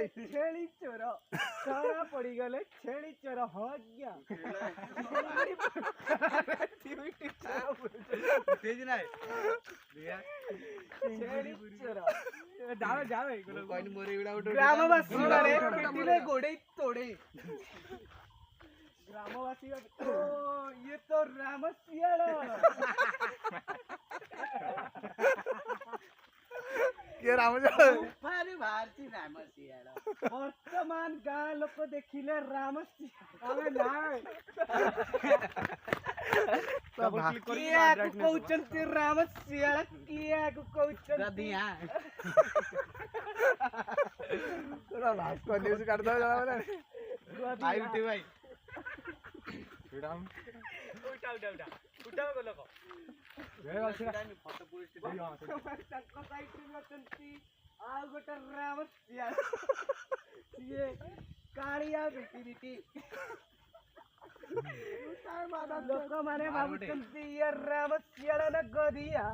छेली चोर सारा पड़ी गले छेली चोर हो गया तेज नाही छेली चोर जावे जावे कोणी मोरे एवढा उठो ग्रामवासी वाले पिटीले घोड़े तोड़े ग्रामवासी ओ ये तो रामसियाड़ा के रामजा भारी भारती रामसियाड़ा वर्तमान गाँ लोक देखिले रामसियाड़ा अबे नाय किया कहउचंती रामसियाड़ा किया कहउचंती गदिया तोरा भाग को न्यूज काढता जरा मला आई उठी भाई उठाओ बोलो को फोटो पुलिस आ गोटा रामसियाड़ा ये कालिया बेटी लोक माने भाबुचंती ये रामसियाड़ा न गदिया